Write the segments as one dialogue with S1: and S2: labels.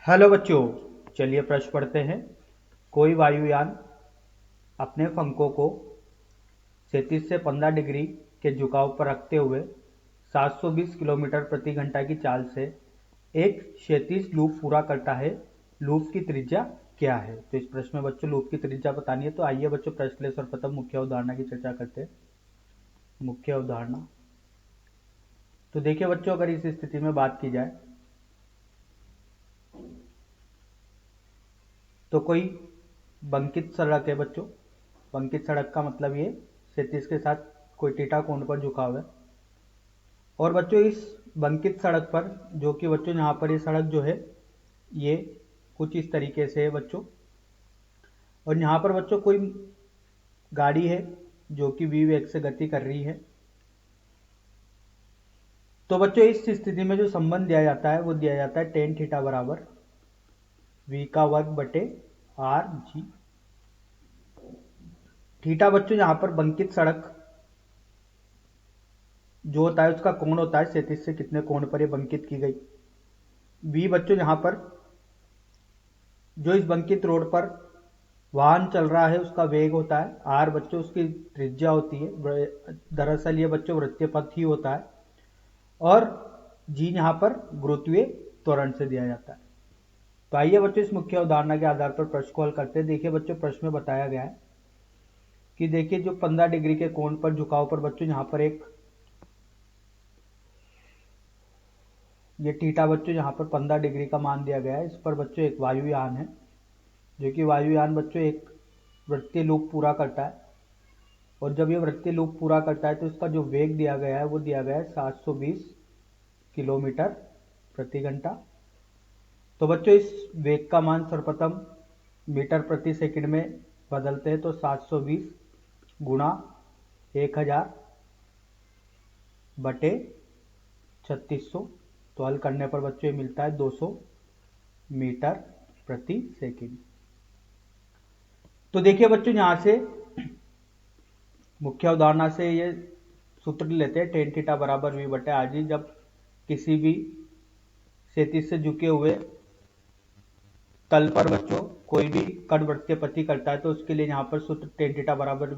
S1: Hello बच्चों, चलिए प्रश्न पढ़ते हैं। कोई वायुयान अपने पंखों को 37 से 15 डिग्री के झुकाव पर रखते हुए 720 किलोमीटर प्रति घंटा की चाल से एक क्षैतिज लूप पूरा करता है। लूप की त्रिज्या क्या है? तो इस प्रश्न में बच्चों लूप की त्रिज्या बतानी है। तो आइए बच्चों प्रश्न के लिए सर्वप्रथम मुख्य अवधारणा की चर्चा करते हैं। मुख्य अवधारणा, तो देखिए बच्चों, अगर इस स्थिति में बात की जाए तो कोई बंकित सड़क है बच्चों। बंकित सड़क का मतलब ये 37 के साथ कोई थीटा कोण पर झुकाव है। और बच्चों इस बंकित सड़क पर, जो कि बच्चों यहाँ पर ये सड़क जो है ये कुछ इस तरीके से है बच्चों। और यहाँ पर बच्चों कोई गाड़ी है जो कि v वेग से गति कर रही है। तो बच्चों इस स्थिति में जो संबंध दिया जाता है वो दिया जाता है टेन थीटा बराबर v का वर्ग बटे आर जी। थीटा बच्चों यहाँ पर बंकित सड़क जो होता है उसका कोण होता है 37 से कितने कोण पर ये बंकित की गई। v बच्चों यहाँ पर जो इस बंकित रोड पर वाहन चल रहा है उसका वेग होता है। आर बच्चों उसकी त्रिज्या होती है। दरअसल ये बच्चों वृत्तीय पथ ही होता है। और जी यहाँ पर गुरुत्वीय त्वरण से दिया जाता है। तो आइए बच्चों इस मुख्य अवधारणा के आधार पर प्रश्न को हल करते हैं। देखिए बच्चों, प्रश्न में बताया गया है कि देखिए जो 15 डिग्री के कोण पर झुकाव पर बच्चों यहाँ पर एक ये थीटा बच्चों यहाँ पर 15 डिग्री का मान दिया गया है। इस पर बच्चों एक वायुयान है, जो कि वायुयान बच्चों एक वृत्तीय लूप पूरा करता है। और जब ये वृत्तीय लूप पूरा करता है तो इसका जो वेग दिया गया है वो दिया गया है 720 किलोमीटर प्रति घंटा। तो बच्चों इस वेग का मान सर्वप्रथम मीटर प्रति सेकंड में बदलते हैं। तो 720 गुणा 1000 बटे 3600, तो हल करने पर बच्चों ये मिलता है 200 मीटर प्रति सेकंड। तो देखिए बच्चों, यहां से मुख्य अवधारणा से ये सूत्र लेते हैं टेन थीटा बराबर v बटे आर जी। जब किसी भी क्षैतिज से झुके हुए तल पर बच्चों कोई भी कण वृत्तीय पथी करता है तो उसके लिए यहाँ पर सूत्र टेन थीटा बराबर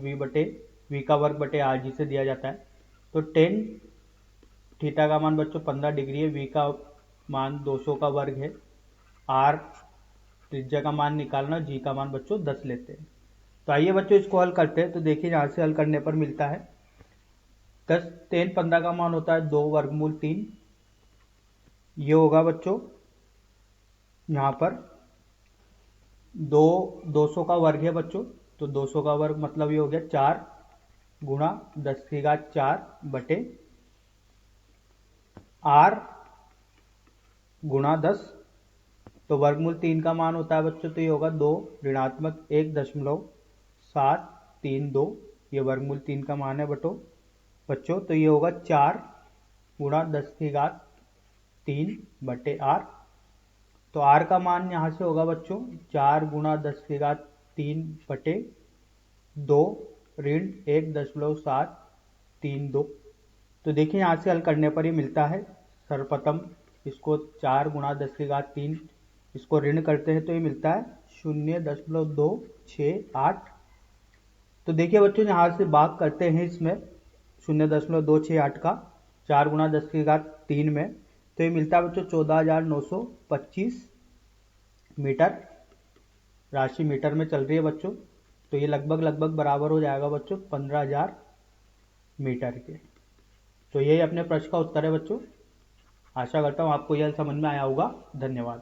S1: v का वर्ग बटे आर जी से दिया जाता है। तो टेन थीटा का मान बच्चों 15 डिग्री है, v का मान 200 का वर्ग है, r त्रिज्या का मान निकालना, g का मान बच्चों 10 लेते हैं। तो आइए बच्चों इसको हल करते हैं। तो देखिए यहाँ से हल करने पर मिलता है 10 टेन 15 का मान होता है 2 वर्गमूल 3। ये होगा बच्चों यहाँ पर 200 का वर्ग है बच्चों। तो 200 का वर्ग मतलब ये हो गया 4 गुणा 10 की घात 4 बटे r गुणा 10। तो वर्गमूल 3 का मान होता है बच्चों, तो ये होगा 2 ऋणात्मक 1.732। ये वर्गमूल 3 का मान है बच्चों। तो ये होगा 4 गुणा 10 की घात 3 बटे r। तो r का मान यहाँ से होगा बच्चों 4 गुणा 10 की घात 3 बटे 2 ऋण 1.732। तो देखिए यहाँ से हल करने पर ही मिलता है। सर्वप्रथम इसको 4 गुणा 10 की घात 3 इसको ऋण करते हैं तो ये मिलता है 0.268। तो देखिए बच्चों यहाँ से भाग करते हैं इसमें 0.268 का 4 गुणा 10 की घात 3 में, तो ये मिलता है बच्चों 14,925 मीटर। राशि मीटर में चल रही है बच्चों, तो ये लगभग बराबर हो जाएगा बच्चों 15,000 मीटर के। तो यही अपने प्रश्न का उत्तर है बच्चों। आशा करता हूँ आपको यह समझ में आया होगा। धन्यवाद।